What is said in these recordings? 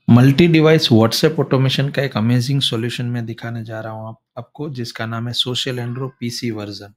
Multi device WhatsApp automation का एक amazing solution मैं दिखाने जा रहा हूँ आपको, जिसका नाम है social andro PC version.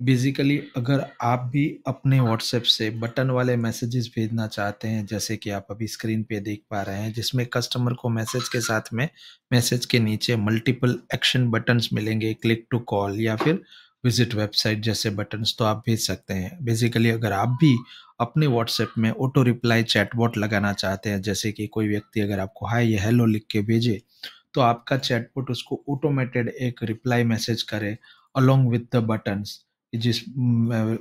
Basically अगर आप भी अपने व्हाट्सएप से बटन वाले मैसेजेस भेजना चाहते हैं, जैसे कि आप अभी स्क्रीन पे देख पा रहे हैं, जिसमें कस्टमर को मैसेज के साथ में मैसेज के नीचे मल्टीपल एक्शन बटन्स मिलेंगे, क्लिक टू कॉल या फिर विजिट वेबसाइट जैसे बटन्स, तो आप भेज सकते हैं। बेसिकली अगर आप भी अपने व्हाट्सएप में ऑटो रिप्लाई चैटबॉट लगाना चाहते हैं, जैसे कि कोई व्यक्ति अगर आपको हाय या हेलो लिख के भेजे, तो आपका चैटबॉट उसको ऑटोमेटेड एक रिप्लाई मैसेज करे अलोंग विद द बटन्स, जिस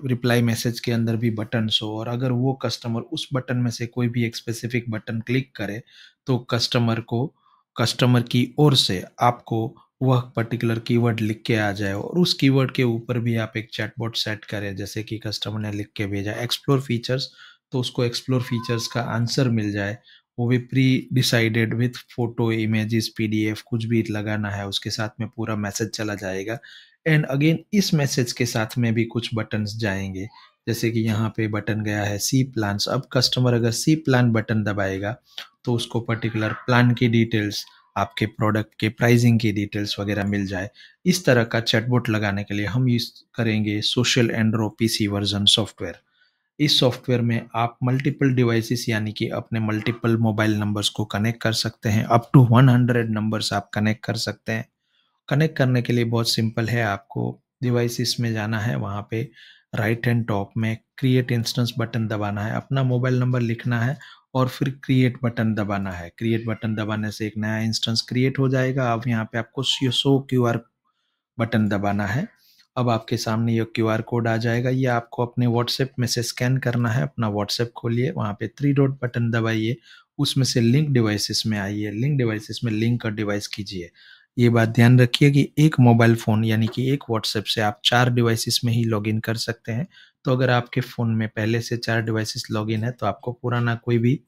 रिप्लाई मैसेज के अंदर भी बटन्स हो। और अगर वो कस्टमर उस बटन में से कोई भी एक स्पेसिफिक बटन क्लिक करे, तो कस्टमर की ओर से आपको वह पर्टिकुलर कीवर्ड लिख के आ जाए, और उस कीवर्ड के ऊपर भी आप एक चैटबॉट सेट करें। जैसे कि कस्टमर ने लिख के भेजा एक्सप्लोर फीचर्स, तो उसको एक्सप्लोर फीचर्स का आंसर मिल जाए, वो भी pre decided with photo, images, PDF, कुछ भी लगाना है उसके साथ में पूरा मैसेज चला जाएगा। एंड अगेन इस मैसेज के साथ में भी कुछ बटन्स जाएंगे, जैसे कि यहाँ पे बटन गया है सी प्लान्स। अब कस्टमर अगर सी प्लान बटन दबाएगा, तो उसको पर्टिकुलर प्लान की डिटेल्स, आपके प्रोडक्ट के प्राइसिंग की डिटेल्स वगैरह मिल जाए। इस तरह का चैटबॉट लगाने के लिए हम यूज करेंगे social andro PC version software. इस सॉफ्टवेयर में आप मल्टीपल डिवाइसेस यानी कि अपने मल्टीपल मोबाइल नंबर्स को कनेक्ट कर सकते हैं। अप टू 100 नंबर्स आप कनेक्ट कर सकते हैं। कनेक्ट करने के लिए बहुत सिंपल है, आपको डिवाइसेस में जाना है, वहाँ पे राइट हैंड टॉप में क्रिएट इंस्टेंस बटन दबाना है, अपना मोबाइल नंबर लिखना है और फिर क्रिएट बटन दबाना है। क्रिएट बटन दबाने से एक नया इंस्टेंस क्रिएट हो जाएगा। अब यहाँ पे आपको शो क्यूआर बटन दबाना है। अब आपके सामने ये क्यूआर कोड आ जाएगा, ये आपको अपने व्हाट्सएप में से स्कैन करना है। अपना व्हाट्सएप खोलिए, वहाँ पे थ्री डॉट बटन दबाइए, उसमें से लिंक डिवाइसेस में आइए, लिंक डिवाइसेस में लिंक का डिवाइस कीजिए। ये बात ध्यान रखिए कि एक मोबाइल फ़ोन यानी कि एक व्हाट्सएप से आप 4 डिवाइसेस में ही लॉगिन कर सकते हैं। तो अगर आपके फ़ोन में पहले से 4 डिवाइसेस लॉगिन है, तो आपको पुराना कोई भी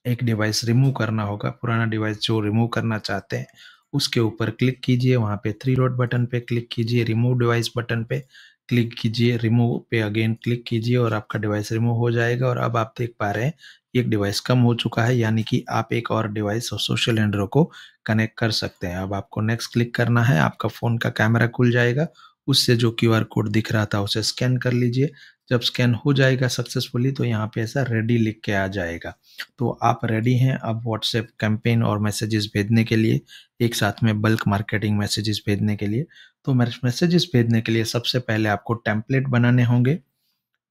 एक डिवाइस रिमूव करना होगा। पुराना डिवाइस जो रिमूव करना चाहते हैं, उसके ऊपर क्लिक कीजिए, वहाँ पे थ्री डॉट बटन पे क्लिक कीजिए, रिमूव डिवाइस बटन पे क्लिक कीजिए, रिमूव पे अगेन क्लिक कीजिए और आपका डिवाइस रिमूव हो जाएगा। और अब आप देख पा रहे हैं एक डिवाइस कम हो चुका है, यानी कि आप एक और डिवाइस और सोशल एंड्रो को कनेक्ट कर सकते हैं। अब आपको नेक्स्ट क्लिक करना है, आपका फ़ोन का कैमरा खुल जाएगा, उससे जो क्यूआर कोड दिख रहा था उसे स्कैन कर लीजिए। जब स्कैन हो जाएगा सक्सेसफुली, तो यहाँ पे ऐसा रेडी लिख के आ जाएगा। तो आप रेडी हैं अब व्हाट्सएप कैंपेन और मैसेजेस भेजने के लिए, एक साथ में बल्क मार्केटिंग मैसेजेस भेजने के लिए। तो मैसेजेस भेजने के लिए सबसे पहले आपको टेम्पलेट बनाने होंगे।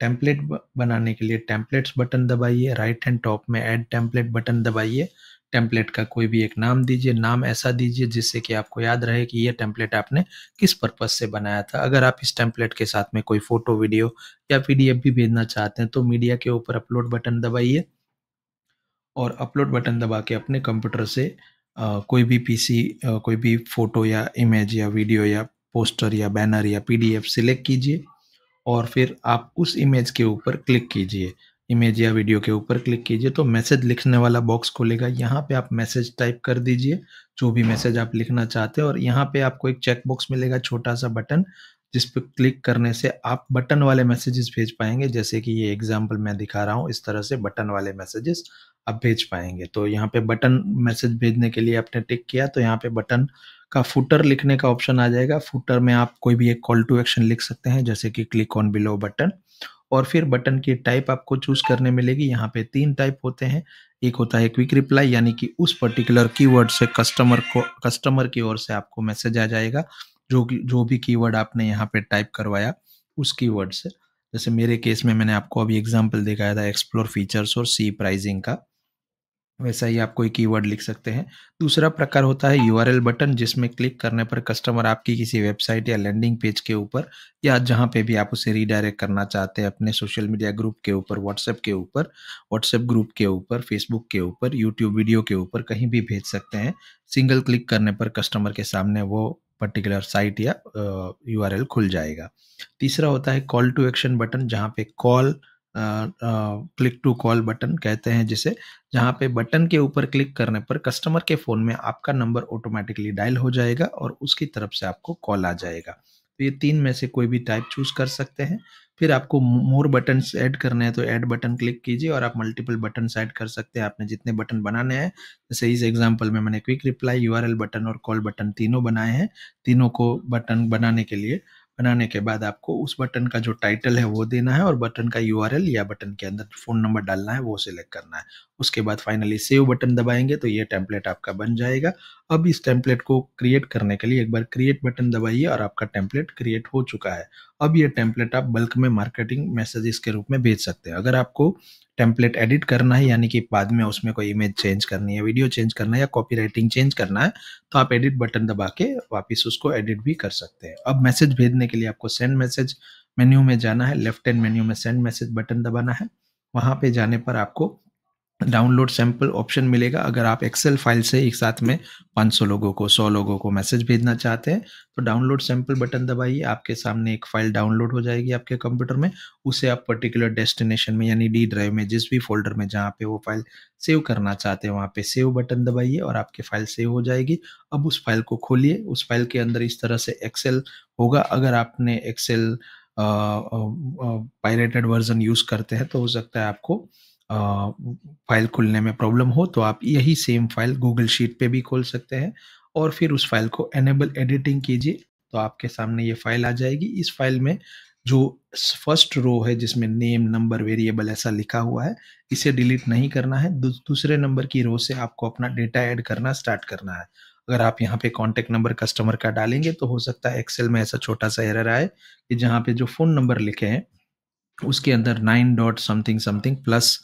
टेम्पलेट बनाने के लिए टेम्पलेट्स बटन दबाइए, राइट हैंड टॉप में ऐड टेम्पलेट बटन दबाइए। टेम्पलेट का कोई भी एक नाम दीजिए, नाम ऐसा दीजिए जिससे कि आपको याद रहे कि ये टेम्पलेट आपने किस पर्पज से बनाया था। अगर आप इस टेम्पलेट के साथ में कोई फोटो, वीडियो या पीडीएफ भी भेजना चाहते हैं, तो मीडिया के ऊपर अपलोड बटन दबाइए और अपलोड बटन दबा के अपने कंप्यूटर से कोई भी पीसी, कोई भी फोटो या इमेज या वीडियो या पोस्टर या बैनर या पीडीएफ सिलेक्ट कीजिए और फिर आप उस इमेज के ऊपर क्लिक कीजिए। इमेज या वीडियो के ऊपर क्लिक कीजिए तो मैसेज लिखने वाला बॉक्स खुलेगा। यहाँ पे आप मैसेज टाइप कर दीजिए, जो भी मैसेज आप लिखना चाहते हैं, और यहाँ पे आपको एक चेक बॉक्स मिलेगा, छोटा सा बटन, जिस पे क्लिक करने से आप बटन वाले मैसेजेस भेज पाएंगे। जैसे कि ये एग्जाम्पल मैं दिखा रहा हूँ, इस तरह से बटन वाले मैसेजेस आप भेज पाएंगे। तो यहाँ पे बटन मैसेज भेजने के लिए आपने टिक किया, तो यहाँ पे बटन का फुटर लिखने का ऑप्शन आ जाएगा। फुटर में आप कोई भी एक कॉल टू एक्शन लिख सकते हैं, जैसे कि क्लिक ऑन बिलो बटन। और फिर बटन की टाइप आपको चूज करने मिलेगी। यहाँ पे 3 टाइप होते हैं। एक होता है क्विक रिप्लाई, यानी कि उस पर्टिकुलर कीवर्ड से कस्टमर की ओर से आपको मैसेज आ जाएगा, जो भी कीवर्ड आपने यहाँ पे टाइप करवाया उस कीवर्ड से। जैसे मेरे केस में मैंने आपको अभी एग्जांपल दिखाया था एक्सप्लोर फीचर्स और सी प्राइसिंग का, वैसा ही आप कोई कीवर्ड लिख सकते हैं। दूसरा प्रकार होता है यूआरएल बटन, जिसमें क्लिक करने पर कस्टमर आपकी किसी वेबसाइट या लैंडिंग पेज के ऊपर, या जहाँ पे भी आप उसे रीडायरेक्ट करना चाहते हैं, अपने सोशल मीडिया ग्रुप के ऊपर, व्हाट्सएप के ऊपर, व्हाट्सएप ग्रुप के ऊपर, फेसबुक के ऊपर, यूट्यूब वीडियो के ऊपर, कहीं भी भेज सकते हैं। सिंगल क्लिक करने पर कस्टमर के सामने वो पर्टिकुलर साइट या यूआरएल खुल जाएगा। तीसरा होता है कॉल टू एक्शन बटन, जहाँ पे क्लिक टू कॉल बटन कहते हैं जिसे, जहाँ पे बटन के ऊपर क्लिक करने पर कस्टमर के फ़ोन में आपका नंबर ऑटोमेटिकली डायल हो जाएगा और उसकी तरफ से आपको कॉल आ जाएगा। तो ये 3 में से कोई भी टाइप चूज़ कर सकते हैं। फिर आपको मोर बटन्स ऐड करने हैं तो ऐड बटन क्लिक कीजिए और आप मल्टीपल बटन्स ऐड कर सकते हैं आपने जितने बटन बनाने हैं। जैसे इस एग्जांपल में मैंने क्विक रिप्लाई, यूआरएल बटन और कॉल बटन तीनों बनाए हैं। तीनों को बटन बनाने के बाद आपको उस बटन का जो टाइटल है वो देना है और बटन का यूआरएल या बटन के अंदर फ़ोन नंबर डालना है वो सिलेक्ट करना है। उसके बाद फाइनली सेव बटन दबाएँगे तो ये टेम्पलेट आपका बन जाएगा। अब इस टेम्पलेट को क्रिएट करने के लिए एक बार क्रिएट बटन दबाइए और आपका टेम्पलेट क्रिएट हो चुका है। अब ये टेम्पलेट आप बल्क में मार्केटिंग मैसेजेस के रूप में भेज सकते हैं। अगर आपको टेम्पलेट एडिट करना है यानी कि बाद में उसमें कोई इमेज चेंज करनी है, वीडियो चेंज करना है या कॉपीराइटिंग चेंज करना है, तो आप एडिट बटन दबा के वापस उसको एडिट भी कर सकते हैं। अब मैसेज भेजने के लिए आपको सेंड मैसेज मेन्यू में जाना है, लेफ्ट हैंड मेन्यू में सेंड मैसेज बटन दबाना है। वहाँ पे जाने पर आपको डाउनलोड सैंपल ऑप्शन मिलेगा। अगर आप एक्सेल फाइल से एक साथ में 500 लोगों को, 100 लोगों को मैसेज भेजना चाहते हैं तो डाउनलोड सैंपल बटन दबाइए। आपके सामने एक फाइल डाउनलोड हो जाएगी आपके कंप्यूटर में। उसे आप पर्टिकुलर डेस्टिनेशन में यानी डी ड्राइव में जिस भी फोल्डर में जहाँ पे वो फाइल सेव करना चाहते हैं वहाँ पे सेव बटन दबाइए और आपकी फाइल सेव हो जाएगी। अब उस फाइल को खोलिए। उस फाइल के अंदर इस तरह से एक्सेल होगा। अगर आपने एक्सेल पायरेटेड वर्जन यूज़ करते हैं तो हो सकता है आपको फाइल खुलने में प्रॉब्लम हो, तो आप यही सेम फाइल गूगल शीट पे भी खोल सकते हैं और फिर उस फाइल को एनेबल एडिटिंग कीजिए तो आपके सामने ये फाइल आ जाएगी। इस फाइल में जो फर्स्ट रो है जिसमें नेम, नंबर, वेरिएबल ऐसा लिखा हुआ है, इसे डिलीट नहीं करना है। दूसरे नंबर की रो से आपको अपना डेटा ऐड करना स्टार्ट करना है। अगर आप यहाँ पे कॉन्टैक्ट नंबर कस्टमर का डालेंगे तो हो सकता है एक्सेल में ऐसा छोटा सा एरर आए कि जहाँ पे जो फ़ोन नंबर लिखे हैं उसके अंदर 9 डॉट समथिंग समथिंग प्लस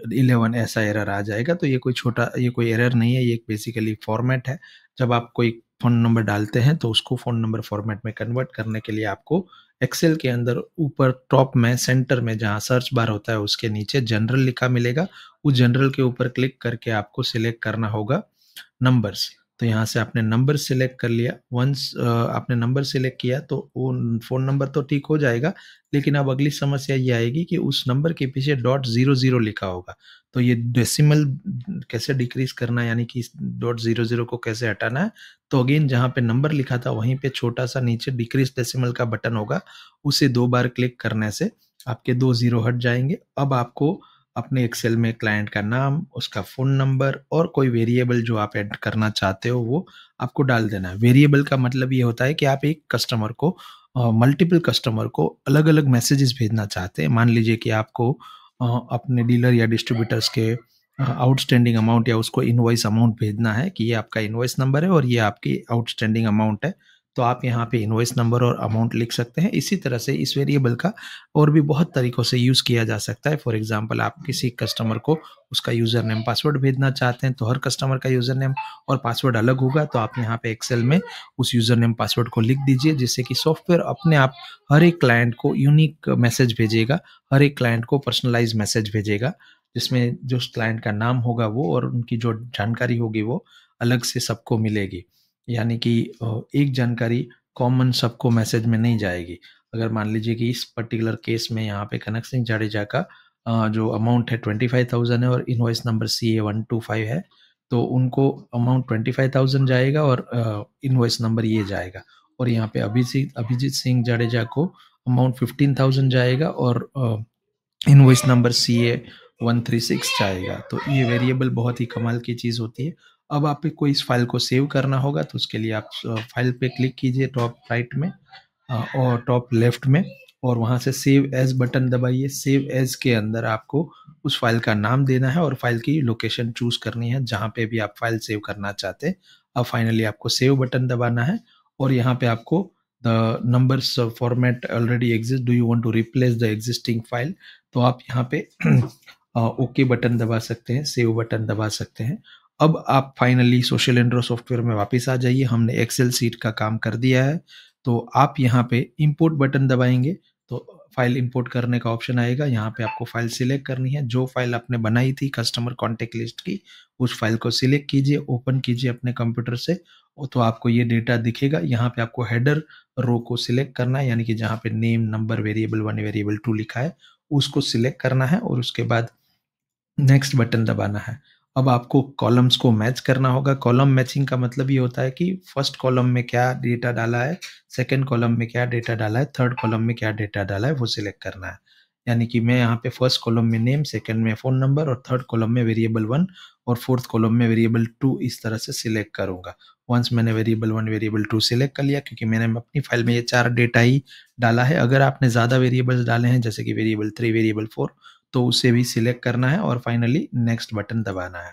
11 ऐसा एरर आ जाएगा। तो ये कोई एरर नहीं है, ये एक बेसिकली फॉर्मेट है। जब आप कोई फ़ोन नंबर डालते हैं तो उसको फ़ोन नंबर फॉर्मेट में कन्वर्ट करने के लिए आपको एक्सेल के अंदर ऊपर टॉप में सेंटर में जहाँ सर्च बार होता है उसके नीचे जनरल लिखा मिलेगा। उस जनरल के ऊपर क्लिक करके आपको सिलेक्ट करना होगा नंबर्स। तो यहाँ से आपने नंबर सिलेक्ट कर लिया। वंस आपने नंबर सिलेक्ट किया तो वो फ़ोन नंबर तो ठीक हो जाएगा, लेकिन अब अगली समस्या ये आएगी कि उस नंबर के पीछे डॉट 00 लिखा होगा। तो ये डेसिमल कैसे डिक्रीज़ करना है यानी कि इस डॉट 00 को कैसे हटाना है, तो अगेन जहाँ पे नंबर लिखा था वहीं पे छोटा-सा नीचे डिक्रीज़ डेसिमल का बटन होगा, उसे 2 बार क्लिक करने से आपके 2 ज़ीरो हट जाएँगे। अब आपको अपने एक्सेल में क्लाइंट का नाम, उसका फ़ोन नंबर और कोई वेरिएबल जो आप ऐड करना चाहते हो वो आपको डाल देना है। वेरिएबल का मतलब ये होता है कि आप एक कस्टमर को मल्टीपल कस्टमर को अलग-अलग मैसेजेस भेजना चाहते हैं। मान लीजिए कि आपको अपने डीलर या डिस्ट्रीब्यूटर्स के आउटस्टैंडिंग अमाउंट या उसको इनवॉइस अमाउंट भेजना है कि ये आपका इनवॉइस नंबर है और ये आपकी आउटस्टैंडिंग अमाउंट है। तो आप यहाँ पे इनवॉइस नंबर और अमाउंट लिख सकते हैं। इसी तरह से इस वेरिएबल का और भी बहुत तरीकों से यूज़ किया जा सकता है। फॉर एग्ज़ाम्पल आप किसी कस्टमर को उसका यूज़र नेम पासवर्ड भेजना चाहते हैं, तो हर कस्टमर का यूज़र नेम और पासवर्ड अलग होगा। तो आप यहाँ पे एक्सेल में उस यूज़र नेम पासवर्ड को लिख दीजिए जिससे कि सॉफ्टवेयर अपने आप हर एक क्लाइंट को यूनिक मैसेज भेजेगा, हर एक क्लाइंट को पर्सनलाइज़ मैसेज भेजेगा, जिसमें जो उस क्लाइंट का नाम होगा वो और उनकी जो जानकारी होगी वो अलग से सबको मिलेगी। यानी कि एक जानकारी कॉमन सबको मैसेज में नहीं जाएगी। अगर मान लीजिए कि इस पर्टिकुलर केस में यहाँ पे कनक सिंह जाडेजा का जो अमाउंट है 25,000 है और इनवॉइस नंबर CA 125 है, तो उनको अमाउंट 25,000 जाएगा और इनवॉइस नंबर ये जाएगा। और यहाँ पे अभिजीत सिंह जाडेजा को अमाउंट 15,000 जाएगा और इनवॉइस नंबर CA 136 जाएगा। तो ये वेरिएबल बहुत ही कमाल की चीज़ होती है। अब आपको इस फाइल को सेव करना होगा तो उसके लिए आप फाइल पे क्लिक कीजिए टॉप राइट में और टॉप लेफ्ट में और वहाँ से सेव एज़ बटन दबाइए। सेव एज़ के अंदर आपको उस फाइल का नाम देना है और फाइल की लोकेशन चूज़ करनी है जहाँ पे भी आप फाइल सेव करना चाहते हैं। अब फाइनली आपको सेव बटन दबाना है और यहाँ पे आपको the numbers format already exist, do you want to replace the existing file, तो आप यहाँ पे ओके बटन दबा सकते हैं, सेव बटन दबा सकते हैं। अब आप फाइनली सोशल एंड्रो सॉफ्टवेयर में वापस आ जाइए। हमने एक्सेल सीट का काम कर दिया है। तो आप यहाँ पे इंपोर्ट बटन दबाएँगे तो फाइल इंपोर्ट करने का ऑप्शन आएगा। यहाँ पे आपको फाइल सिलेक्ट करनी है। जो फाइल आपने बनाई थी कस्टमर कॉन्टैक्ट लिस्ट की, उस फाइल को सिलेक्ट कीजिए, ओपन कीजिए अपने कंप्यूटर से तो आपको ये डेटा दिखेगा। यहाँ पे आपको हेडर रो को सिलेक्ट करना है यानी कि जहाँ पे नेम, नंबर, वेरिएबल 1, वेरिएबल 2 लिखा है, उसको सिलेक्ट करना है और उसके बाद नेक्स्ट बटन दबाना है। अब आपको कॉलम्स को मैच करना होगा। कॉलम मैचिंग का मतलब ये होता है कि फर्स्ट कॉलम में क्या डेटा डाला है, सेकंड कॉलम में क्या डेटा डाला है, थर्ड कॉलम में क्या डेटा डाला है, वो सिलेक्ट करना है। यानी कि मैं यहाँ पे फर्स्ट कॉलम में नेम, सेकंड में फ़ोन नंबर और थर्ड कॉलम में वेरिएबल 1 और फोर्थ कॉलम में वेरिएबल 2 इस तरह से सिलेक्ट करूँगा। वंस मैंने वेरिएबल 1, वेरिएबल 2 सिलेक्ट कर लिया, क्योंकि मैंने अपनी फाइल में ये 4 डेटा ही डाला है। अगर आपने ज़्यादा वेरिएबल्स डाले हैं, जैसे कि वेरिएबल 3, वेरिएबल 4, तो उसे भी सिलेक्ट करना है और फाइनली नेक्स्ट बटन दबाना है।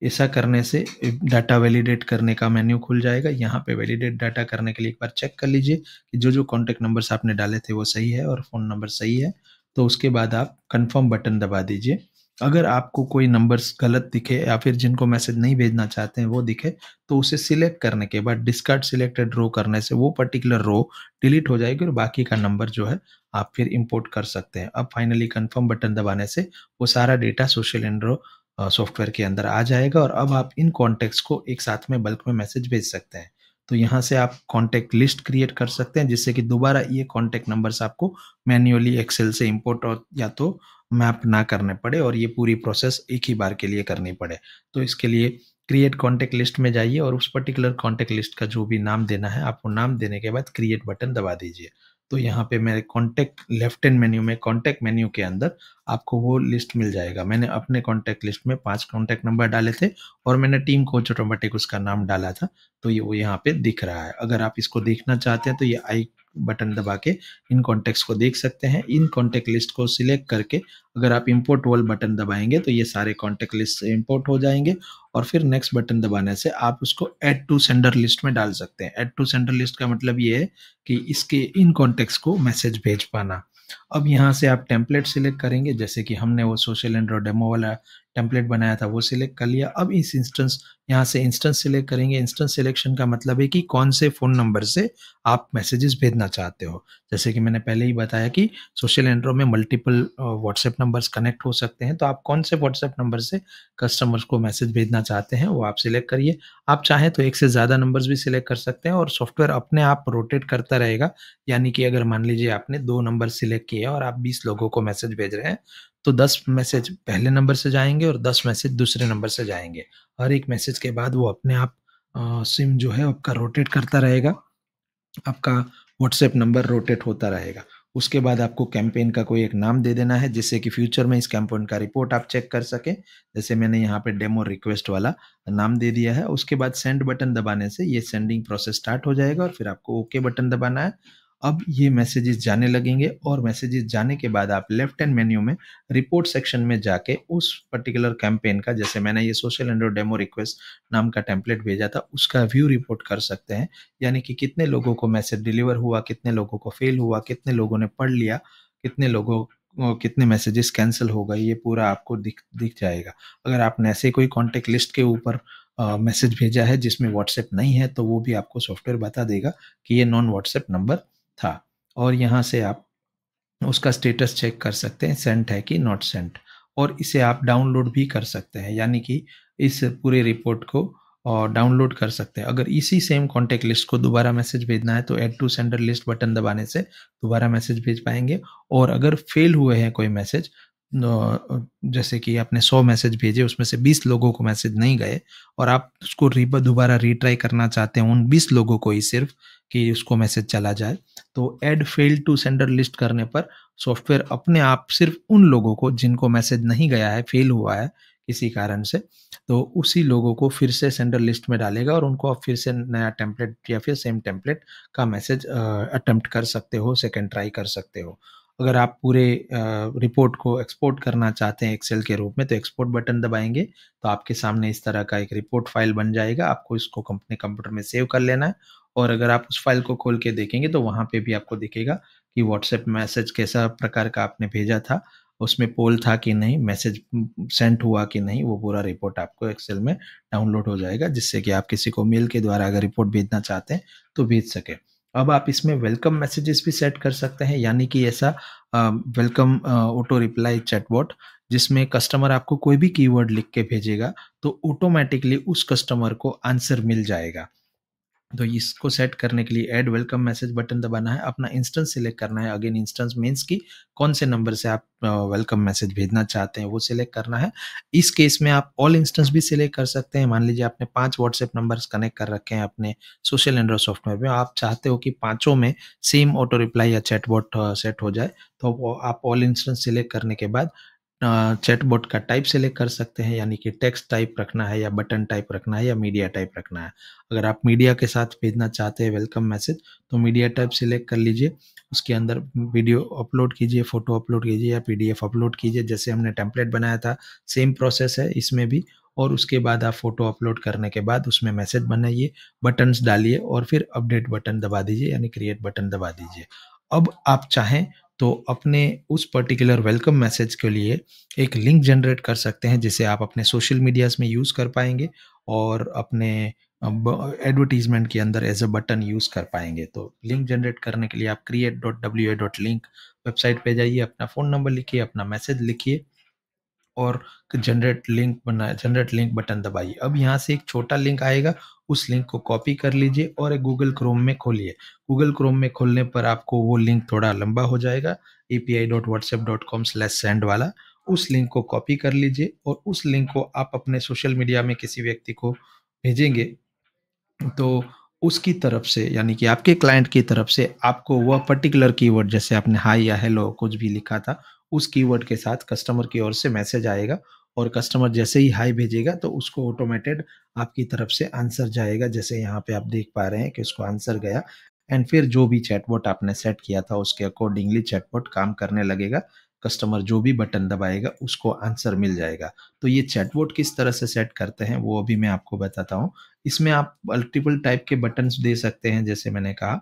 ऐसा करने से डाटा वैलिडेट करने का मेन्यू खुल जाएगा। यहाँ पे वैलिडेट डाटा करने के लिए एक बार चेक कर लीजिए कि जो कॉन्टैक्ट नंबर्स आपने डाले थे वो सही है और फ़ोन नंबर सही है। तो उसके बाद आप कन्फर्म बटन दबा दीजिए। अगर आपको कोई नंबर्स गलत दिखे या फिर जिनको मैसेज नहीं भेजना चाहते हैं वो दिखे, तो उसे सिलेक्ट करने के बाद डिस्कार्ड सिलेक्टेड रो करने से वो पर्टिकुलर रो डिलीट हो जाएगी और बाकी का नंबर जो है आप फिर इंपोर्ट कर सकते हैं। अब फाइनली कन्फर्म बटन दबाने से वो सारा डेटा सोशल एंड्रो सॉफ्टवेयर के अंदर आ जाएगा और अब आप इन कॉन्टैक्ट्स को एक साथ में बल्क में मैसेज भेज सकते हैं। तो यहाँ से आप कॉन्टैक्ट लिस्ट क्रिएट कर सकते हैं, जिससे कि दोबारा ये कॉन्टैक्ट नंबर्स आपको मैन्युअली एक्सेल से इंपोर्ट और या तो मैप ना करने पड़े और ये पूरी प्रोसेस एक ही बार के लिए करनी पड़े। तो इसके लिए क्रिएट कॉन्टैक्ट लिस्ट में जाइए और उस पर्टिकुलर कॉन्टैक्ट लिस्ट का जो भी नाम देना है, आप वो नाम देने के बाद क्रिएट बटन दबा दीजिए। तो यहाँ पे मेरे कॉन्टैक्ट लेफ्ट हैंड मेन्यू में कॉन्टैक्ट मेन्यू के अंदर आपको वो लिस्ट मिल जाएगा। मैंने अपने कॉन्टैक्ट लिस्ट में 5 कॉन्टैक्ट नंबर डाले थे और मैंने टीम कोच ऑटोमेटिक उसका नाम डाला था, तो ये वो यहाँ पे दिख रहा है। अगर आप इसको देखना चाहते हैं तो ये आई बटन दबा के इन कॉन्टैक्ट्स को देख सकते हैं। इन कॉन्टैक्ट लिस्ट को सिलेक्ट करके अगर आप इम्पोर्ट ऑल बटन दबाएँगे तो ये सारे कॉन्टैक्ट लिस्ट से इम्पोर्ट हो जाएँगे और फिर नेक्स्ट बटन दबाने से आप उसको ऐड टू सेंडर लिस्ट में डाल सकते हैं। ऐड टू सेंडर लिस्ट का मतलब ये है कि इसके इन कॉन्टैक्ट्स को मैसेज भेज पाना। अब यहाँ से आप टेम्पलेट सिलेक्ट करेंगे, जैसे कि हमने वो सोशल एंड्रॉइड डेमो वाला टेम्पलेट बनाया था वो सिलेक्ट कर लिया। अब इस इंस्टेंस यहाँ से इंस्टेंस सिलेक्ट करेंगे। इंस्टेंस सिलेक्शन का मतलब है कि कौन से फ़ोन नंबर से आप मैसेजेस भेजना चाहते हो। जैसे कि मैंने पहले ही बताया कि सोशल एंड्रो में मल्टीपल व्हाट्सएप नंबर्स कनेक्ट हो सकते हैं, तो आप कौन से व्हाट्सएप नंबर से कस्टमर्स को मैसेज भेजना चाहते हैं वो आप सिलेक्ट करिए। आप चाहें तो एक से ज़्यादा नंबर्स भी सिलेक्ट कर सकते हैं और सॉफ्टवेयर अपने आप रोटेट करता रहेगा। यानी कि अगर मान लीजिए आपने 2 नंबर सिलेक्ट किए और आप 20 लोगों को मैसेज भेज रहे हैं, तो 10 मैसेज पहले नंबर से जाएँगे और 10 मैसेज दूसरे नंबर से जाएँगे। हर एक मैसेज के बाद वो अपने आप सिम जो है आपका रोटेट करता रहेगा। आपका व्हाट्सएप नंबर रोटेट होता रहेगा। उसके बाद आपको कैंपेन का कोई एक नाम दे देना है, जिससे कि फ्यूचर में इस कैंपेन का रिपोर्ट आप चेक कर सकें। जैसे मैंने यहाँ पे डेमो रिक्वेस्ट वाला नाम दे दिया है। उसके बाद सेंड बटन दबाने से ये सेंडिंग प्रोसेस स्टार्ट हो जाएगा और फिर आपको ओके बटन दबाना है। अब ये मैसेजेस जाने लगेंगे और मैसेजेस जाने के बाद आप लेफ्ट हैंड मेन्यू में रिपोर्ट सेक्शन में जाके उस पर्टिकुलर कैंपेन का, जैसे मैंने ये सोशल एंड्रॉइड डेमो रिक्वेस्ट नाम का टेम्पलेट भेजा था, उसका व्यू रिपोर्ट कर सकते हैं। यानी कि कितने लोगों को मैसेज डिलीवर हुआ, कितने लोगों को फेल हुआ, कितने लोगों ने पढ़ लिया, कितने लोगों कितने मैसेजेस कैंसल हो गए, ये पूरा आपको दिख दिख जाएगा। अगर आपने ऐसे कोई कॉन्टैक्ट लिस्ट के ऊपर मैसेज भेजा है जिसमें व्हाट्सएप नहीं है, तो वो भी आपको सॉफ्टवेयर बता देगा कि ये नॉन व्हाट्सएप नंबर था। और यहाँ से आप उसका स्टेटस चेक कर सकते हैं, सेंट है कि नॉट सेंट। और इसे आप डाउनलोड भी कर सकते हैं, यानी कि इस पूरे रिपोर्ट को डाउनलोड कर सकते हैं। अगर इसी सेम कॉन्टैक्ट लिस्ट को दोबारा मैसेज भेजना है तो add to sender list button दबाने से दोबारा मैसेज भेज पाएँगे। और अगर फेल हुए हैं कोई मैसेज, जैसे कि आपने 100 मैसेज भेजे, उसमें से 20 लोगों को मैसेज नहीं गए और आप उसको दोबारा रीट्राई करना चाहते हैं उन 20 लोगों को ही सिर्फ, कि उसको मैसेज चला जाए, तो add failed to sender list करने पर सॉफ्टवेयर अपने आप सिर्फ उन लोगों को जिनको मैसेज नहीं गया है, फेल हुआ है किसी कारण से, तो उसी लोगों को फिर से सेंडर लिस्ट में डालेगा और उनको आप फिर से नया टेम्पलेट या फिर सेम टेम्पलेट का मैसेज अटेम्प्ट कर सकते हो, सेकंड ट्राई कर सकते हो। अगर आप पूरे रिपोर्ट को एक्सपोर्ट करना चाहते हैं एक्सेल के रूप में, तो एक्सपोर्ट बटन दबाएँगे, तो आपके सामने इस तरह का एक रिपोर्ट फाइल बन जाएगा। आपको इसको अपने कंप्यूटर में सेव कर लेना है और अगर आप उस फाइल को खोल के देखेंगे तो वहाँ पे भी आपको दिखेगा कि व्हाट्सएप मैसेज कैसा प्रकार का आपने भेजा था, उसमें पोल था कि नहीं, मैसेज सेंड हुआ कि नहीं, वो पूरा रिपोर्ट आपको एक्सेल में डाउनलोड हो जाएगा, जिससे कि आप किसी को मेल के द्वारा अगर रिपोर्ट भेजना चाहते हैं तो भेज सकें। अब आप इसमें वेलकम मैसेजेस भी सेट कर सकते हैं, यानी कि ऐसा वेलकम ऑटो रिप्लाई चैटबॉट, जिसमें कस्टमर आपको कोई भी कीवर्ड लिख के भेजेगा तो ऑटोमैटिकली उस कस्टमर को आंसर मिल जाएगा। तो इसको सेट करने के लिए ऐड वेलकम मैसेज बटन दबाना है, अपना इंस्टेंस सिलेक्ट करना है। अगेन इंस्टेंस मीन्स कि कौन से नंबर से आप वेलकम मैसेज भेजना चाहते हैं वो सिलेक्ट करना है। इस केस में आप ऑल इंस्टेंस भी सिलेक्ट कर सकते हैं। मान लीजिए आपने 5 व्हाट्सएप नंबर्स कनेक्ट कर रखे हैं अपने सोशल एंड्रॉइड सॉफ्टवेयर में, आप चाहते हो कि पाँचों में सेम ऑटो रिप्लाई या चैटबॉट सेट हो जाए, तो वो आप ऑल इंस्टेंस सिलेक्ट करने के बाद चैटबॉट का टाइप सेलेक्ट कर सकते हैं, यानी कि टेक्स्ट टाइप रखना है या बटन टाइप रखना है या मीडिया टाइप रखना है। अगर आप मीडिया के साथ भेजना चाहते हैं वेलकम मैसेज, तो मीडिया टाइप सिलेक्ट कर लीजिए। उसके अंदर वीडियो अपलोड कीजिए, फ़ोटो अपलोड कीजिए या पीडीएफ अपलोड कीजिए। जैसे हमने टेम्पलेट बनाया था, सेम प्रोसेस है इसमें भी। और उसके बाद आप फ़ोटो अपलोड करने के बाद उसमें मैसेज बनाइए, बटन्स डालिए और फिर अपडेट बटन दबा दीजिए, यानी क्रिएट बटन दबा दीजिए। अब आप चाहें तो अपने उस पर्टिकुलर वेलकम मैसेज के लिए एक लिंक जनरेट कर सकते हैं, जिसे आप अपने सोशल मीडियाज़ में यूज़ कर पाएँगे और अपने एडवर्टीजमेंट के अंदर एज अ बटन यूज़ कर पाएंगे। तो लिंक जनरेट करने के लिए आप create.wa.link वेबसाइट पे जाइए, अपना फ़ोन नंबर लिखिए, अपना मैसेज लिखिए और जनरेट लिंक बटन दबाइए। अब यहाँ से एक छोटा लिंक आएगा, उस लिंक को कॉपी कर लीजिए और एक गूगल क्रोम में खोलिए। गूगल क्रोम में खोलने पर आपको वो लिंक थोड़ा लंबा हो जाएगा, api.whatsapp.com/send वाला। उस लिंक को कॉपी कर लीजिए और उस लिंक को आप अपने सोशल मीडिया में किसी व्यक्ति को भेजेंगे, तो उसकी तरफ से, यानी कि आपके क्लाइंट की तरफ से आपको वह पर्टिकुलर कीवर्ड, जैसे आपने हाय या हेलो कुछ भी लिखा था, उस कीवर्ड के साथ कस्टमर की ओर से मैसेज आएगा और कस्टमर जैसे ही हाय भेजेगा तो उसको ऑटोमेटेड आपकी तरफ से आंसर जाएगा। जैसे यहाँ पे आप देख पा रहे हैं कि उसको आंसर गया एंड फिर जो भी चैटबॉट आपने सेट किया था उसके अकॉर्डिंगली चैटबॉट काम करने लगेगा। कस्टमर जो भी बटन दबाएगा उसको आंसर मिल जाएगा। तो ये चैटबॉट किस तरह से सेट करते हैं वो अभी मैं आपको बताता हूँ। इसमें आप मल्टीपल टाइप के बटन्स दे सकते हैं, जैसे मैंने कहा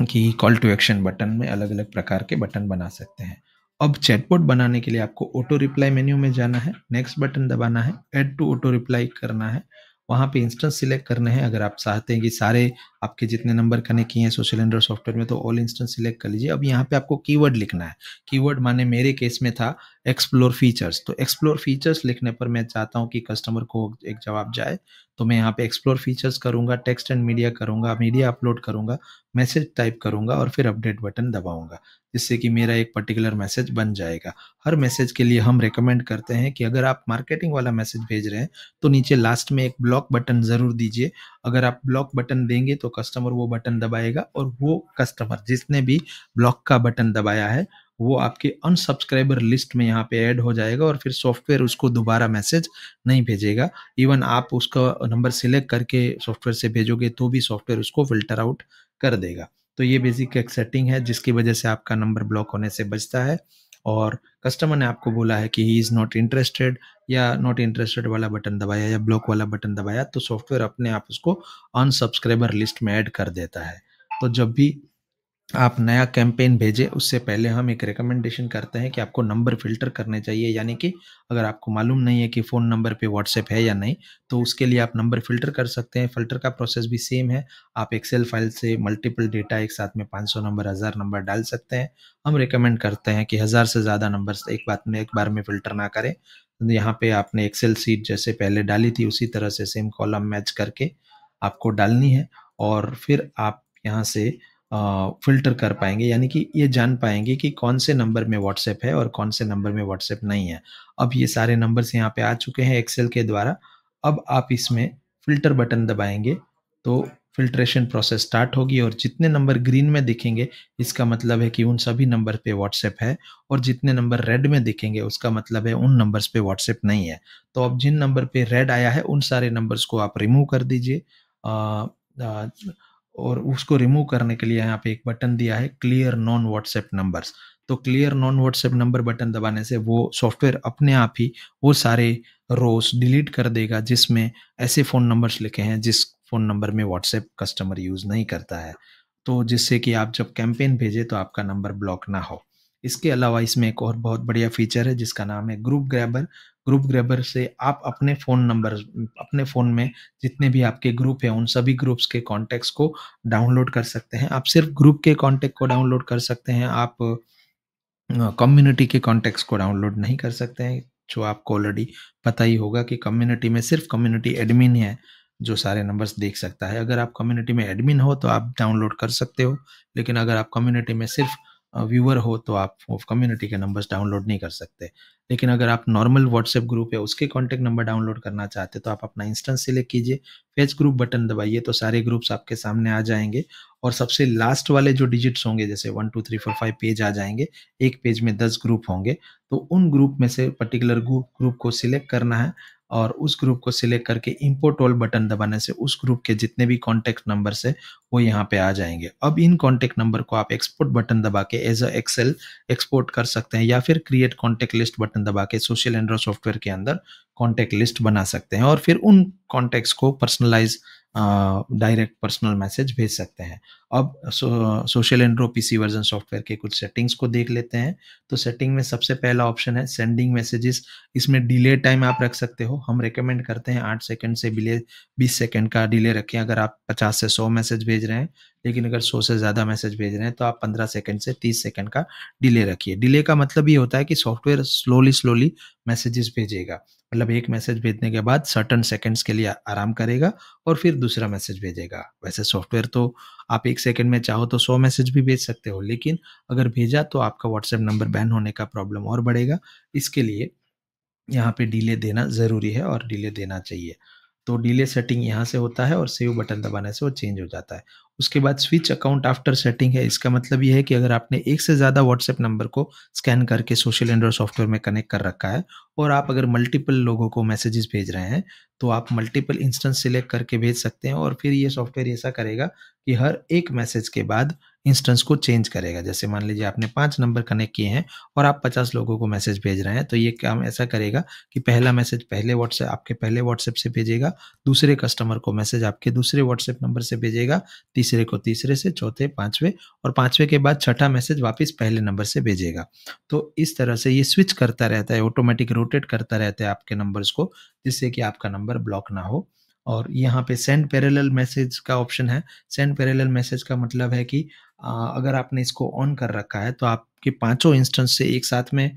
कि कॉल टू एक्शन बटन में अलग-अलग प्रकार के बटन बना सकते हैं। अब चैटबॉट बनाने के लिए आपको ऑटो रिप्लाई मेन्यू में जाना है, नेक्स्ट बटन दबाना है, ऐड टू ऑटो रिप्लाई करना है, वहाँ पे इंस्टेंस सिलेक्ट करने हैं। अगर आप चाहते हैं कि सारे आपके जितने नंबर कनेक्ट किए हैं सोशल एंड्रॉइड सॉफ्टवेयर में, तो ऑल इंस्टेंस सिलेक्ट कर लीजिए। अब यहाँ पे आपको कीवर्ड लिखना है। कीवर्ड माने मेरे केस में था एक्सप्लोर फीचर्स, तो एक्सप्लोर फीचर्स लिखने पर मैं चाहता हूँ कि कस्टमर को एक जवाब जाए, तो मैं यहाँ पे एक्सप्लोर फीचर्स करूँगा, टेक्स्ट एंड मीडिया करूँगा, मीडिया अपलोड करूँगा, मैसेज टाइप करूँगा और फिर अपडेट बटन दबाऊँगा, जिससे कि मेरा एक पर्टिकुलर मैसेज बन जाएगा। हर मैसेज के लिए हम रिकमेंड करते हैं कि अगर आप मार्केटिंग वाला मैसेज भेज रहे हैं, तो नीचे लास्ट में एक ब्लॉक बटन ज़रूर दीजिए। अगर आप ब्लॉक बटन देंगे तो कस्टमर वो बटन दबाएगा और वो कस्टमर जिसने भी ब्लॉक का बटन दबाया है, वो आपके अनसब्सक्राइबर लिस्ट में यहाँ पे ऐड हो जाएगा और फिर सॉफ्टवेयर उसको दोबारा मैसेज नहीं भेजेगा। इवन आप उसका नंबर सिलेक्ट करके सॉफ्टवेयर से भेजोगे तो भी सॉफ्टवेयर उसको फ़िल्टर आउट कर देगा। तो ये बेसिक एक सेटिंग है जिसकी वजह से आपका नंबर ब्लॉक होने से बचता है। और कस्टमर ने आपको बोला है कि ही इज़ नॉट इंटरेस्टेड, या नॉट इंटरेस्टेड वाला बटन दबाया या ब्लॉक वाला बटन दबाया, तो सॉफ्टवेयर अपने आप उसको अनसब्सक्राइबर लिस्ट में ऐड कर देता है। तो जब भी आप नया कैंपेन भेजें उससे पहले हम एक रिकमेंडेशन करते हैं कि आपको नंबर फ़िल्टर करने चाहिए, यानी कि अगर आपको मालूम नहीं है कि फ़ोन नंबर पे व्हाट्सएप है या नहीं, तो उसके लिए आप नंबर फ़िल्टर कर सकते हैं। फ़िल्टर का प्रोसेस भी सेम है। आप एक्सेल फाइल से मल्टीपल डेटा एक साथ में 500 नंबर, 1000 नंबर डाल सकते हैं। हम रिकमेंड करते हैं कि 1000 से ज़्यादा नंबर्स एक बार में फ़िल्टर ना करें। यहाँ पे आपने एक्सेल शीट जैसे पहले डाली थी उसी तरह से सेम कॉलम मैच करके आपको डालनी है और फिर आप यहाँ से फ़िल्टर कर पाएँगे, यानी कि ये जान पाएँगे कि कौन से नंबर में व्हाट्सएप है और कौन से नंबर में व्हाट्सएप नहीं है। अब ये सारे नंबर्स यहाँ पे आ चुके हैं एक्सेल के द्वारा। अब आप इसमें फ़िल्टर बटन दबाएँगे, तो फ़िल्ट्रेशन प्रोसेस स्टार्ट होगी और जितने नंबर ग्रीन में दिखेंगे, इसका मतलब है कि उन सभी नंबर पे व्हाट्सएप है और जितने नंबर रेड में दिखेंगे, उसका मतलब है उन नंबर्स पे व्हाट्सएप नहीं है। तो अब जिन नंबर पे रेड आया है, उन सारे नंबर्स को आप रिमूव कर दीजिए। अ अ, और उसको रिमूव करने के लिए यहाँ पे एक बटन दिया है क्लियर नॉन व्हाट्सएप नंबर्स। तो clear non WhatsApp number button दबाने से वो सॉफ्टवेयर अपने आप ही वो सारे रोस डिलीट कर देगा जिसमें ऐसे फ़ोन नंबर्स लिखे हैं जिस फ़ोन नंबर में व्हाट्सएप कस्टमर यूज़ नहीं करता है। तो जिससे कि आप जब कैंपेन भेजें तो आपका नंबर ब्लॉक ना हो। इसके अलावा इसमें एक और बहुत बढ़िया फीचर है जिसका नाम है ग्रुप ग्रैबर। ग्रुप ग्रैबर से आप अपने फ़ोन में जितने भी आपके ग्रुप हैं, उन सभी ग्रुप्स के कॉन्टैक्ट्स को डाउनलोड कर सकते हैं। आप सिर्फ़ ग्रुप के कॉन्टैक्ट को डाउनलोड कर सकते हैं, आप कम्युनिटी के कॉन्टैक्ट्स को डाउनलोड नहीं कर सकते हैं, जो आपको ऑलरेडी पता ही होगा कि कम्युनिटी में सिर्फ़ कम्युनिटी एडमिन है, जो सारे नंबर्स देख सकता है। अगर आप कम्युनिटी में एडमिन हो तो आप डाउनलोड कर सकते हो, लेकिन अगर आप कम्युनिटी में सिर्फ व्यूअर हो तो आप वो कम्युनिटी के नंबर्स डाउनलोड नहीं कर सकते। लेकिन अगर आप नॉर्मल व्हाट्सएप ग्रुप है उसके कॉन्टैक्ट नंबर डाउनलोड करना चाहते हो तो आप अपना इंस्टेंस सिलेक्ट कीजिए, फेच ग्रुप बटन दबाइए तो सारे ग्रुप्स आपके सामने आ जाएँगे और सबसे लास्ट वाले जो डिजिट्स होंगे जैसे 1 2 3 4 5 पेज आ जाएँगे। एक पेज में 10 ग्रुप होंगे, तो उन ग्रुप में से पर्टिकुलर ग्रुप को सिलेक्ट करना है और उस ग्रुप को सिलेक्ट करके इंपोर्ट ऑल बटन दबाने से उस ग्रुप के जितने भी कॉन्टैक्ट नंबर्स है वो यहाँ पे आ जाएँगे। अब इन कॉन्टैक्ट नंबर को आप एक्सपोर्ट बटन दबा के एज़ अ एक्सेल एक्सपोर्ट कर सकते हैं या फिर क्रिएट कॉन्टैक्ट लिस्ट बटन दबा के सोशल एंड्रॉइड सॉफ्टवेयर के अंदर कॉन्टैक्ट लिस्ट बना सकते हैं और फिर उन कॉन्टैक्ट्स को पर्सनलाइज़ डायरेक्ट पर्सनल मैसेज भेज सकते हैं। अब social andro PC version software के कुछ सेटिंग्स को देख लेते हैं। तो सेटिंग में सबसे पहला ऑप्शन है सेंडिंग मैसेजेस। इसमें डिले टाइम आप रख सकते हो। हम रिकमेंड करते हैं 8 सेकंड से 20 सेकंड का डिले रखें अगर आप 50 से 100 मैसेज भेज रहे हैं। लेकिन अगर 100 से ज़्यादा मैसेज भेज रहे हैं तो आप 15 सेकंड से 30 सेकंड का डिले रखिए। डिले का मतलब ये होता है कि सॉफ्टवेयर स्लोली मैसेजेस भेजेगा। मतलब एक मैसेज भेजने के बाद सर्टेन सेकंड्स के लिए आराम करेगा और फिर दूसरा मैसेज भेजेगा। वैसे सॉफ्टवेयर तो आप 1 सेकंड में चाहो तो 100 मैसेज भी भेज सकते हो, लेकिन अगर भेजा तो आपका व्हाट्सएप नंबर बैन होने का प्रॉब्लम और बढ़ेगा। इसके लिए यहाँ पे डिले देना ज़रूरी है और डिले देना चाहिए। तो डिले सेटिंग यहाँ से होता है और सेव बटन दबाने से वो चेंज हो जाता है। उसके बाद स्विच अकाउंट आफ्टर सेटिंग है, इसका मतलब ये है कि अगर आपने एक से ज़्यादा व्हाट्सएप नंबर को स्कैन करके सोशल एंड्रॉइड सॉफ्टवेयर में कनेक्ट कर रखा है और आप अगर मल्टीपल लोगों को मैसेजेस भेज रहे हैं, तो आप मल्टीपल इंस्टेंस सिलेक्ट करके भेज सकते हैं और फिर ये सॉफ्टवेयर ऐसा करेगा कि हर एक मैसेज के बाद इंस्टेंस को चेंज करेगा। जैसे मान लीजिए आपने 5 नंबर कनेक्ट किए हैं और आप 50 लोगों को मैसेज भेज रहे हैं, तो ये काम ऐसा करेगा कि पहला मैसेज आपके पहले व्हाट्सएप से भेजेगा, दूसरे कस्टमर को मैसेज आपके दूसरे व्हाट्सएप नंबर से भेजेगा, तीसरे को तीसरे से, चौथे, पाँचवें और पाँचवें के बाद छठा मैसेज वापस पहले नंबर से भेजेगा। तो इस तरह से ये स्विच करता रहता है, ऑटोमेटिक रोटेट करता रहता है आपके नंबर्स को, जिससे कि आपका नंबर ब्लॉक ना हो। और यहाँ पे सेंड पैरेलल मैसेज का ऑप्शन है। सेंड पैरेलल मैसेज का मतलब है कि अगर आपने इसको ऑन कर रखा है तो आपके पाँचों इंस्टेंस से एक साथ में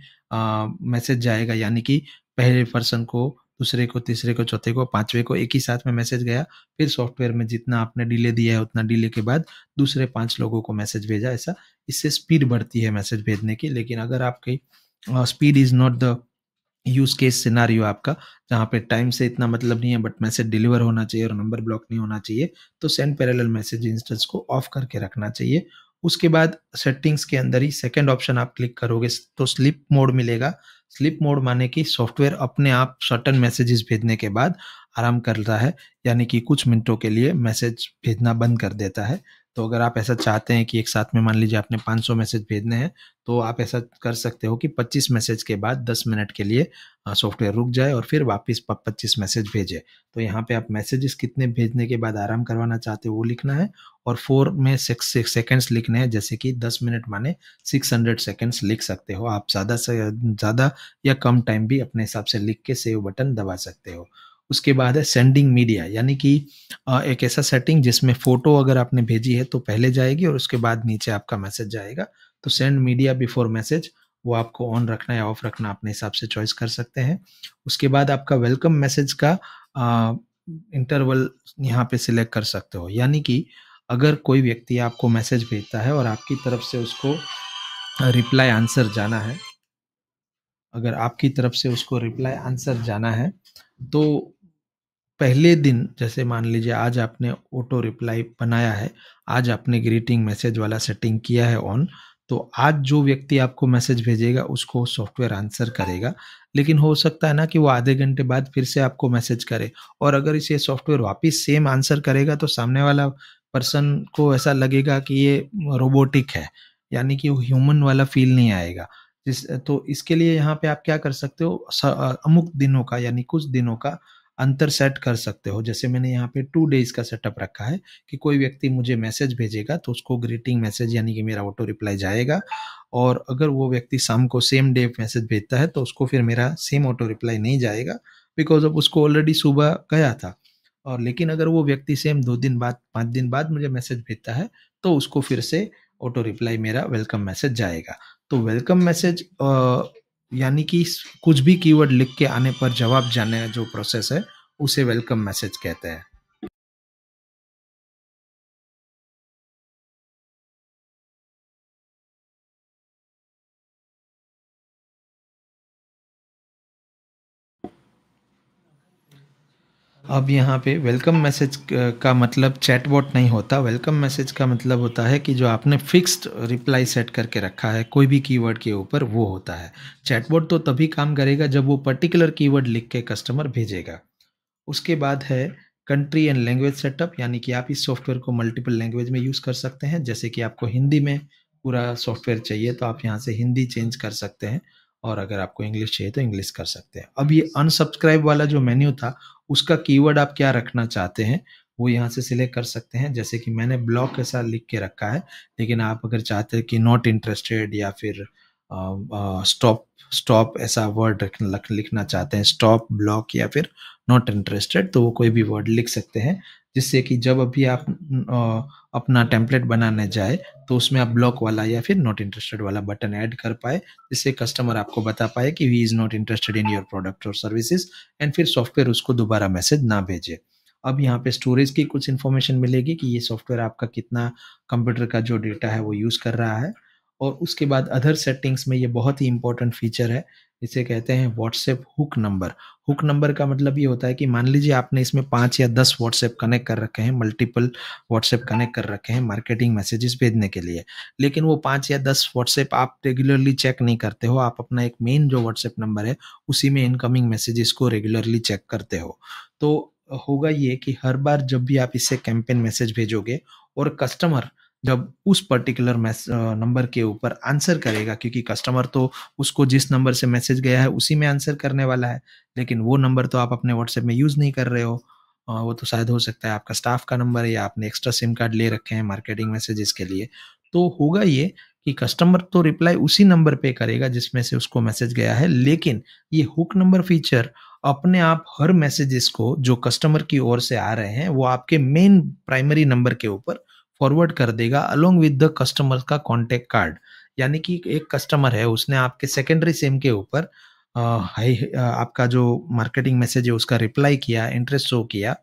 मैसेज जाएगा, यानी कि पहले पर्सन को, दूसरे को, तीसरे को, चौथे को, पाँचवें को एक ही साथ में मैसेज गया। फिर सॉफ्टवेयर में जितना आपने डिले दिया है उतना डिले के बाद दूसरे 5 लोगों को मैसेज भेजा, ऐसा इससे स्पीड बढ़ती है मैसेज भेजने की। लेकिन अगर आपकी speed is not the use case scenario आपका, जहाँ पे टाइम से इतना मतलब नहीं है बट मैसेज डिलीवर होना चाहिए और नंबर ब्लॉक नहीं होना चाहिए, तो सेंड पैरेलल मैसेज इंस्टेंस को ऑफ करके रखना चाहिए। उसके बाद सेटिंग्स के अंदर ही सेकंड ऑप्शन आप क्लिक करोगे तो स्लीप मोड मिलेगा। स्लीप मोड माने कि सॉफ्टवेयर अपने आप सर्टेन मैसेजेस भेजने के बाद आराम करता है, यानी कि कुछ मिनटों के लिए मैसेज भेजना बंद कर देता है। तो अगर आप ऐसा चाहते हैं कि एक साथ में मान लीजिए आपने 500 मैसेज भेजने हैं, तो आप ऐसा कर सकते हो कि 25 मैसेज के बाद 10 मिनट के लिए सॉफ्टवेयर रुक जाए और फिर वापस 25 मैसेज भेजे। तो यहाँ पे आप मैसेजेस कितने भेजने के बाद आराम करवाना चाहते हो वो लिखना है और 4 में 6 सेकंड्स लिखने हैं, जैसे कि 10 मिनट माने 600 सेकंड्स लिख सकते हो। आप ज़्यादा से ज़्यादा या कम टाइम भी अपने हिसाब से लिख के सेव बटन दबा सकते हो। उसके बाद है सेंडिंग मीडिया, यानी कि एक ऐसा सेटिंग जिसमें फ़ोटो अगर आपने भेजी है तो पहले जाएगी और उसके बाद नीचे आपका मैसेज जाएगा। तो सेंड मीडिया बिफोर मैसेज, वो आपको ऑन रखना या ऑफ रखना अपने हिसाब से चॉइस कर सकते हैं। उसके बाद आपका वेलकम मैसेज का इंटरवल यहाँ पे सिलेक्ट कर सकते हो, यानी कि अगर कोई व्यक्ति आपको मैसेज भेजता है और आपकी तरफ से उसको रिप्लाई आंसर जाना है, अगर आपकी तरफ से उसको रिप्लाई आंसर जाना है, तो पहले दिन जैसे मान लीजिए आज आपने ऑटो रिप्लाई बनाया है, आज आपने ग्रीटिंग मैसेज वाला सेटिंग किया है ऑन, तो आज जो व्यक्ति आपको मैसेज भेजेगा उसको सॉफ्टवेयर आंसर करेगा। लेकिन हो सकता है ना कि वो आधे घंटे बाद फिर से आपको मैसेज करे और अगर इसे सॉफ्टवेयर वापस सेम आंसर करेगा तो सामने वाला पर्सन को ऐसा लगेगा कि ये रोबोटिक है, यानी कि वो ह्यूमन वाला फ़ील नहीं आएगा। तो इसके लिए यहाँ पे आप क्या कर सकते हो, अमुक दिनों का यानी कुछ दिनों का अंतर सेट कर सकते हो। जैसे मैंने यहाँ पे 2 डेज़ का सेटअप रखा है कि कोई व्यक्ति मुझे मैसेज भेजेगा तो उसको ग्रीटिंग मैसेज यानी कि मेरा ऑटो रिप्लाई जाएगा और अगर वो व्यक्ति शाम को सेम डे मैसेज भेजता है तो उसको फिर मेरा सेम ऑटो रिप्लाई नहीं जाएगा, बिकॉज़ ऑफ उसको ऑलरेडी सुबह गया था। और लेकिन अगर वो व्यक्ति सेम 2 दिन बाद, 5 दिन बाद मुझे मैसेज भेजता है तो उसको फिर से ऑटो रिप्लाई मेरा वेलकम मैसेज जाएगा। तो वेलकम मैसेज यानी कि कुछ भी कीवर्ड लिख के आने पर जवाब जाने का जो प्रोसेस है, उसे वेलकम मैसेज कहते हैं। अब यहाँ पे वेलकम मैसेज का मतलब चैटबॉट नहीं होता। वेलकम मैसेज का मतलब होता है कि जो आपने फिक्स्ड रिप्लाई सेट करके रखा है कोई भी कीवर्ड के ऊपर, वो होता है। चैटबॉट तो तभी काम करेगा जब वो पर्टिकुलर कीवर्ड लिख के कस्टमर भेजेगा। उसके बाद है कंट्री एंड लैंग्वेज सेटअप, यानी कि आप इस सॉफ्टवेयर को मल्टीपल लैंग्वेज में यूज़ कर सकते हैं। जैसे कि आपको हिंदी में पूरा सॉफ्टवेयर चाहिए तो आप यहाँ से हिंदी चेंज कर सकते हैं, और अगर आपको इंग्लिश चाहिए तो इंग्लिश कर सकते हैं। अब ये अनसब्सक्राइब वाला जो मेन्यू था, उसका कीवर्ड आप क्या रखना चाहते हैं वो यहाँ से सिलेक्ट कर सकते हैं। जैसे कि मैंने ब्लॉक ऐसा लिख के रखा है, लेकिन आप अगर चाहते हैं कि नॉट इंटरेस्टेड या फिर स्टॉप स्टॉप ऐसा वर्ड लिखना चाहते हैं, स्टॉप, ब्लॉक या फिर नॉट इंटरेस्टेड, तो वो कोई भी वर्ड लिख सकते हैं, जिससे कि जब अभी आप अपना टेम्पलेट बनाने जाए तो उसमें आप ब्लॉक वाला या फिर नॉट इंटरेस्टेड वाला बटन ऐड कर पाए, जिससे कस्टमर आपको बता पाए कि he is not interested in your product और सर्विसेज, एंड फिर सॉफ्टवेयर उसको दोबारा मैसेज ना भेजे। अब यहाँ पे स्टोरेज की कुछ इन्फॉर्मेशन मिलेगी कि ये सॉफ्टवेयर आपका कितना कंप्यूटर का जो डेटा है वो यूज़ कर रहा है। और उसके बाद अदर सेटिंग्स में ये बहुत ही इंपॉर्टेंट फीचर है, इसे कहते हैं WhatsApp hook number. Hook number का मतलब ये होता है कि मान लीजिए आपने इसमें 5 या 10 व्हाट्सएप कनेक्ट कर रखे हैं, मल्टीपल व्हाट्सएप कनेक्ट कर रखे हैं मार्केटिंग मैसेजेस भेजने के लिए। लेकिन वो 5 या 10 व्हाट्सएप आप रेगुलरली चेक नहीं करते हो, आप अपना एक मेन जो व्हाट्सएप नंबर है, उसी में इनकमिंग मैसेजेस को रेगुलरली चेक करते हो। तो होगा ये कि हर बार जब भी आप इससे कैंपेन मैसेज भेजोगे और कस्टमर जब उस पर्टिकुलर नंबर के ऊपर आंसर करेगा, क्योंकि कस्टमर तो उसको जिस नंबर से मैसेज गया है उसी में आंसर करने वाला है, लेकिन वो नंबर तो आप अपने व्हाट्सएप में यूज़ नहीं कर रहे हो। वो तो शायद हो सकता है आपका स्टाफ का नंबर है या आपने एक्स्ट्रा सिम कार्ड ले रखे हैं मार्केटिंग मैसेजेस के लिए। तो होगा ये कि कस्टमर तो रिप्लाई उसी नंबर पे करेगा जिसमें से उसको मैसेज गया है, लेकिन ये हुक नंबर फीचर अपने आप हर मैसेजेस को जो कस्टमर की ओर से आ रहे हैं वो आपके मेन प्राइमरी नंबर के ऊपर फॉरवर्ड कर देगा अलोंग विद द कस्टमर का कॉन्टैक्ट कार्ड। यानी कि एक कस्टमर है, उसने आपके सेकेंडरी सिम के ऊपर आपका जो मार्केटिंग मैसेज है उसका रिप्लाई किया, इंटरेस्ट शो किया,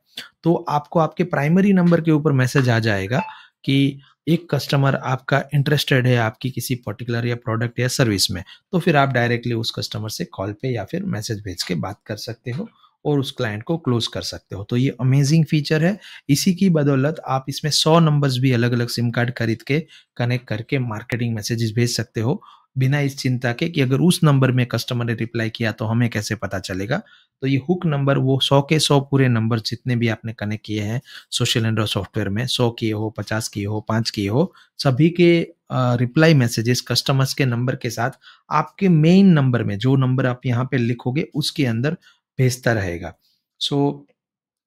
तो आपको आपके प्राइमरी नंबर के ऊपर मैसेज आ जाएगा कि एक कस्टमर आपका इंटरेस्टेड है आपकी किसी पर्टिकुलर या प्रोडक्ट या सर्विस में। तो फिर आप डायरेक्टली उस कस्टमर से कॉल पे या फिर मैसेज भेज के बात कर सकते हो और उस क्लाइंट को क्लोज कर सकते हो। तो ये अमेजिंग फीचर है। इसी की बदौलत आप इसमें 100 नंबर्स भी अलग-अलग सिम कार्ड खरीद के कनेक्ट करके मार्केटिंग मैसेजेस भेज सकते हो, बिना इस चिंता के कि अगर उस नंबर में कस्टमर ने रिप्लाई किया तो हमें कैसे पता चलेगा। तो ये हुक नंबर वो 100 के 100 पूरे नंबर जितने भी आपने कनेक्ट किए हैं सोशल एंड्रॉइड सॉफ्टवेयर में, 100 किए हो, 50 किए हो, 5 किए हो, सभी के रिप्लाई मैसेजेस कस्टमर्स के नंबर के साथ आपके मेन नंबर में जो नंबर आप यहाँ पे लिखोगे उसके अंदर भेजता रहेगा। सो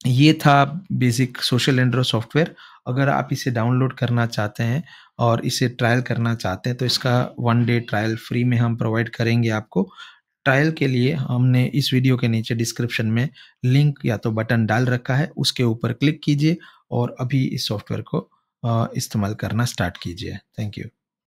ये था बेसिक सोशल एंड्रॉइड सॉफ्टवेयर। अगर आप इसे डाउनलोड करना चाहते हैं और इसे ट्रायल करना चाहते हैं तो इसका 1 डे ट्रायल फ्री में हम प्रोवाइड करेंगे आपको। ट्रायल के लिए हमने इस वीडियो के नीचे डिस्क्रिप्शन में लिंक या तो बटन डाल रखा है, उसके ऊपर क्लिक कीजिए और अभी इस सॉफ्टवेयर को इस्तेमाल करना स्टार्ट कीजिए। Thank you.